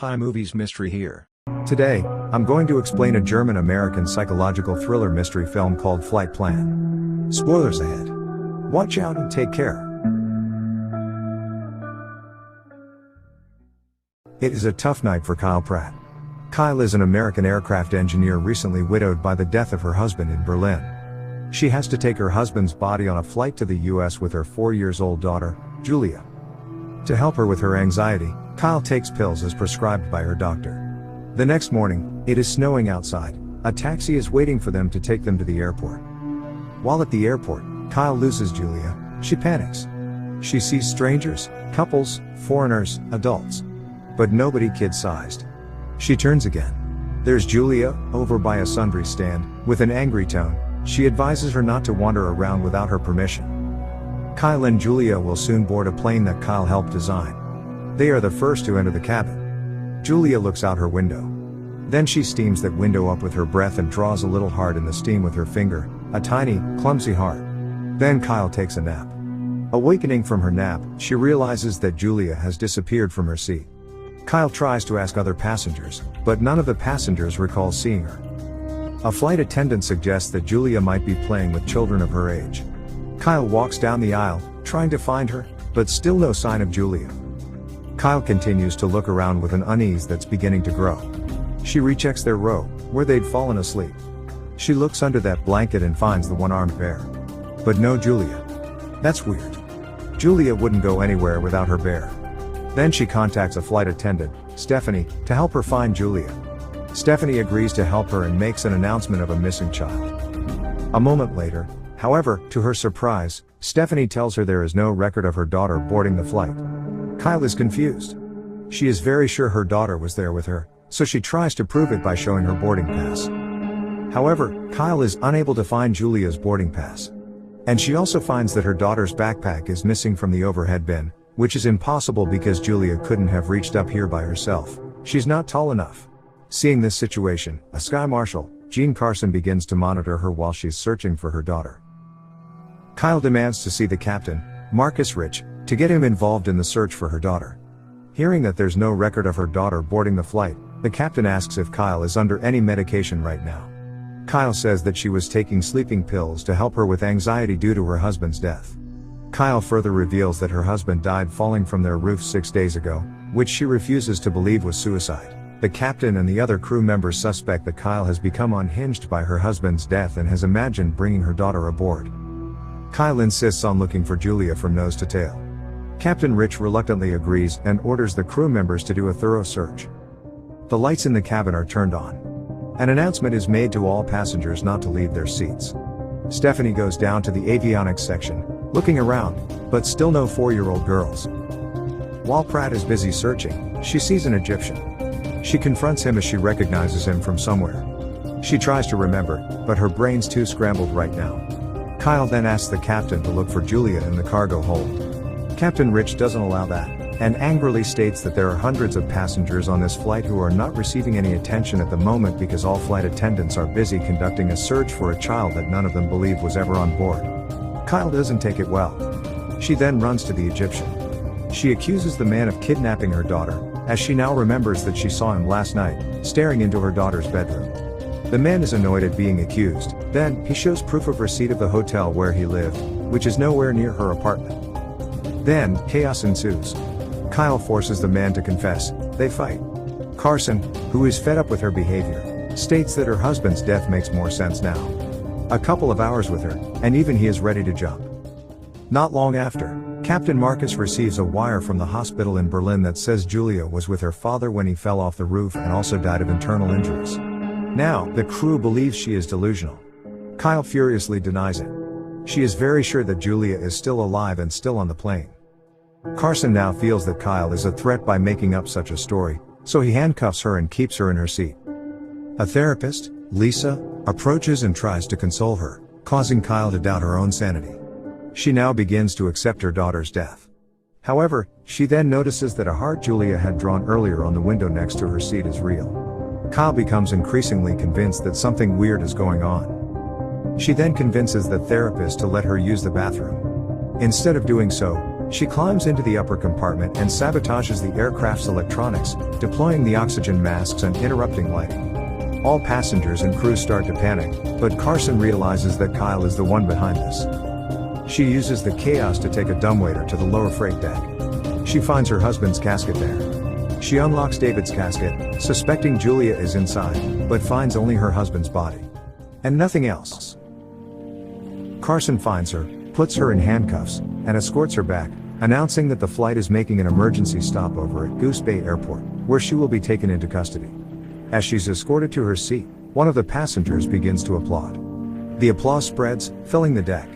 Hi Movies Mystery here. Today, I'm going to explain a German-American psychological thriller mystery film called Flight Plan. Spoilers ahead. Watch out and take care. It is a tough night for Kyle Pratt. Kyle is an American aircraft engineer recently widowed by the death of her husband in Berlin. She has to take her husband's body on a flight to the US with her 4-year-old daughter, Julia. To help her with her anxiety, Kyle takes pills as prescribed by her doctor. The next morning, it is snowing outside. A taxi is waiting for them to take them to the airport. While at the airport, Kyle loses Julia. She panics. She sees strangers, couples, foreigners, adults. But nobody kid-sized. She turns again. There's Julia, over by a sundry stand. With an angry tone, she advises her not to wander around without her permission. Kyle and Julia will soon board a plane that Kyle helped design. They are the first to enter the cabin. Julia looks out her window. Then she steams that window up with her breath and draws a little heart in the steam with her finger, a tiny, clumsy heart. Then Kyle takes a nap. Awakening from her nap, she realizes that Julia has disappeared from her seat. Kyle tries to ask other passengers, but none of the passengers recall seeing her. A flight attendant suggests that Julia might be playing with children of her age. Kyle walks down the aisle, trying to find her, but still no sign of Julia. Kyle continues to look around with an unease that's beginning to grow. She rechecks their row, where they'd fallen asleep. She looks under that blanket and finds the one-armed bear. But no Julia. That's weird. Julia wouldn't go anywhere without her bear. Then she contacts a flight attendant, Stephanie, to help her find Julia. Stephanie agrees to help her and makes an announcement of a missing child. A moment later, however, to her surprise, Stephanie tells her there is no record of her daughter boarding the flight. Kyle is confused. She is very sure her daughter was there with her, so she tries to prove it by showing her boarding pass. However, Kyle is unable to find Julia's boarding pass. And she also finds that her daughter's backpack is missing from the overhead bin, which is impossible because Julia couldn't have reached up here by herself. She's not tall enough. Seeing this situation, a Sky Marshal, Jean Carson, begins to monitor her while she's searching for her daughter. Kyle demands to see the captain, Marcus Rich, to get him involved in the search for her daughter. Hearing that there's no record of her daughter boarding the flight, the captain asks if Kyle is under any medication right now. Kyle says that she was taking sleeping pills to help her with anxiety due to her husband's death. Kyle further reveals that her husband died falling from their roof 6 days ago, which she refuses to believe was suicide. The captain and the other crew members suspect that Kyle has become unhinged by her husband's death and has imagined bringing her daughter aboard. Kyle insists on looking for Julia from nose to tail. Captain Rich reluctantly agrees and orders the crew members to do a thorough search. The lights in the cabin are turned on. An announcement is made to all passengers not to leave their seats. Stephanie goes down to the avionics section, looking around, but still no 4-year-old girls. While Pratt is busy searching, she sees an Egyptian. She confronts him as she recognizes him from somewhere. She tries to remember, but her brain's too scrambled right now. Kyle then asks the captain to look for Julia in the cargo hold. Captain Rich doesn't allow that, and angrily states that there are hundreds of passengers on this flight who are not receiving any attention at the moment because all flight attendants are busy conducting a search for a child that none of them believe was ever on board. Kyle doesn't take it well. She then runs to the Egyptian. She accuses the man of kidnapping her daughter, as she now remembers that she saw him last night, staring into her daughter's bedroom. The man is annoyed at being accused. Then, he shows proof of receipt of the hotel where he lived, which is nowhere near her apartment. Then, chaos ensues. Kyle forces the man to confess. They fight. Carson, who is fed up with her behavior, states that her husband's death makes more sense now. A couple of hours with her, and even he is ready to jump. Not long after, Captain Marcus receives a wire from the hospital in Berlin that says Julia was with her father when he fell off the roof and also died of internal injuries. Now, the crew believes she is delusional. Kyle furiously denies it. She is very sure that Julia is still alive and still on the plane. Carson now feels that Kyle is a threat by making up such a story, so he handcuffs her and keeps her in her seat. A therapist, Lisa, approaches and tries to console her, causing Kyle to doubt her own sanity. She now begins to accept her daughter's death. However, she then notices that a heart Julia had drawn earlier on the window next to her seat is real. Kyle becomes increasingly convinced that something weird is going on. She then convinces the therapist to let her use the bathroom. Instead of doing so, She climbs into the upper compartment and sabotages the aircraft's electronics, deploying the oxygen masks and interrupting lighting. All passengers and crew start to panic, but Carson realizes that Kyle is the one behind this. She uses the chaos to take a dumbwaiter to the lower freight deck. She finds her husband's casket there. She unlocks David's casket, suspecting Julia is inside, but finds only her husband's body. And nothing else. Carson finds her, puts her in handcuffs, and escorts her back, announcing that the flight is making an emergency stopover at Goose Bay Airport, where she will be taken into custody. As she's escorted to her seat, one of the passengers begins to applaud. The applause spreads, filling the deck.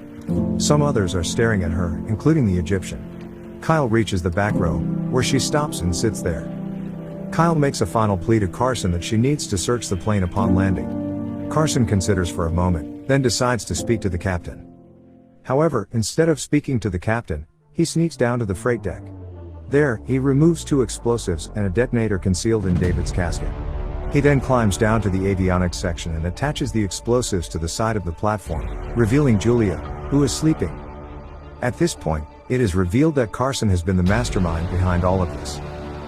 Some others are staring at her, including the Egyptian. Kyle reaches the back row, where she stops and sits there. Kyle makes a final plea to Carson that she needs to search the plane upon landing. Carson considers for a moment, then decides to speak to the captain. However, instead of speaking to the captain, he sneaks down to the freight deck. There, he removes 2 explosives and a detonator concealed in David's casket. He then climbs down to the avionics section and attaches the explosives to the side of the platform, revealing Julia, who is sleeping. At this point, it is revealed that Carson has been the mastermind behind all of this.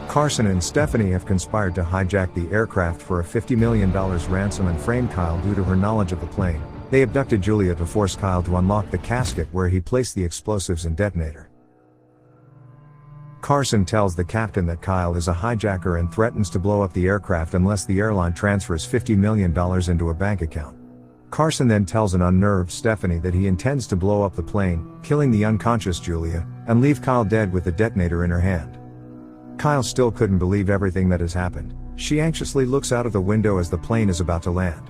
Carson and Stephanie have conspired to hijack the aircraft for a $50 million ransom and frame Kyle due to her knowledge of the plane. They abducted Julia to force Kyle to unlock the casket where he placed the explosives and detonator. Carson tells the captain that Kyle is a hijacker and threatens to blow up the aircraft unless the airline transfers $50 million into a bank account. Carson then tells an unnerved Stephanie that he intends to blow up the plane, killing the unconscious Julia, and leave Kyle dead with the detonator in her hand. Kyle still couldn't believe everything that has happened. She anxiously looks out of the window as the plane is about to land.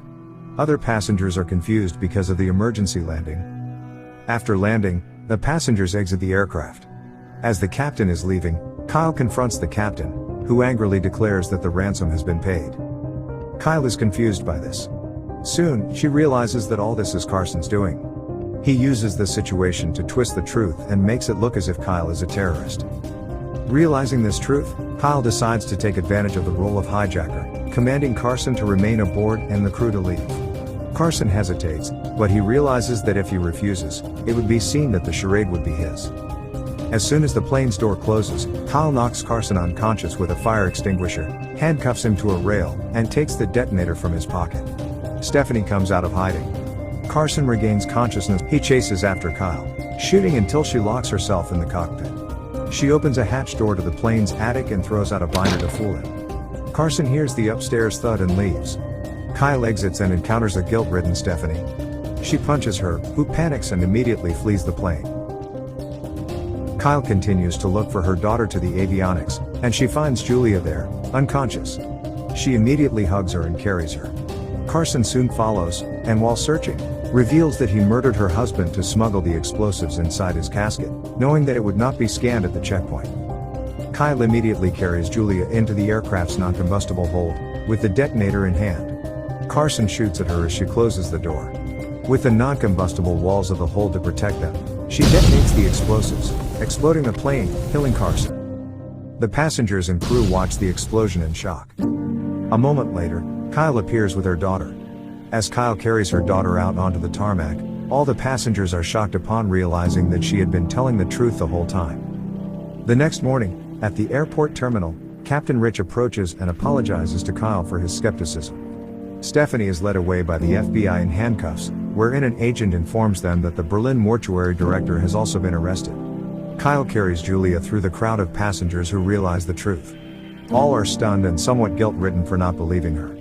Other passengers are confused because of the emergency landing. After landing, the passengers exit the aircraft. As the captain is leaving, Kyle confronts the captain, who angrily declares that the ransom has been paid. Kyle is confused by this. Soon, she realizes that all this is Carson's doing. He uses the situation to twist the truth and makes it look as if Kyle is a terrorist. Realizing this truth, Kyle decides to take advantage of the role of hijacker, commanding Carson to remain aboard and the crew to leave. Carson hesitates, but he realizes that if he refuses, it would be seen that the charade would be his. As soon as the plane's door closes, Kyle knocks Carson unconscious with a fire extinguisher, handcuffs him to a rail, and takes the detonator from his pocket. Stephanie comes out of hiding. Carson regains consciousness. He chases after Kyle, shooting until she locks herself in the cockpit. She opens a hatch door to the plane's attic and throws out a binder to fool him. Carson hears the upstairs thud and leaves. Kyle exits and encounters a guilt-ridden Stephanie. She punches her, who panics and immediately flees the plane. Kyle continues to look for her daughter to the avionics, and she finds Julia there, unconscious. She immediately hugs her and carries her. Carson soon follows, and while searching, reveals that he murdered her husband to smuggle the explosives inside his casket, knowing that it would not be scanned at the checkpoint. Kyle immediately carries Julia into the aircraft's non-combustible hold, with the detonator in hand. Carson shoots at her as she closes the door. With the non-combustible walls of the hold to protect them, she detonates the explosives, exploding the plane, killing Carson. The passengers and crew watch the explosion in shock. A moment later, Kyle appears with her daughter. As Kyle carries her daughter out onto the tarmac, all the passengers are shocked upon realizing that she had been telling the truth the whole time. The next morning, at the airport terminal, Captain Rich approaches and apologizes to Kyle for his skepticism. Stephanie is led away by the FBI in handcuffs, wherein an agent informs them that the Berlin mortuary director has also been arrested. Kyle carries Julia through the crowd of passengers who realize the truth. All are stunned and somewhat guilt-ridden for not believing her.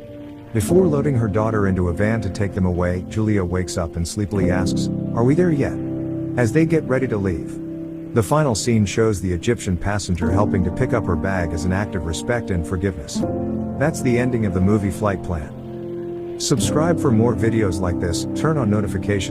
Before loading her daughter into a van to take them away, Julia wakes up and sleepily asks, "Are we there yet?" As they get ready to leave. The final scene shows the Egyptian passenger helping to pick up her bag as an act of respect and forgiveness. That's the ending of the movie Flight Plan. Subscribe for more videos like this, turn on notifications.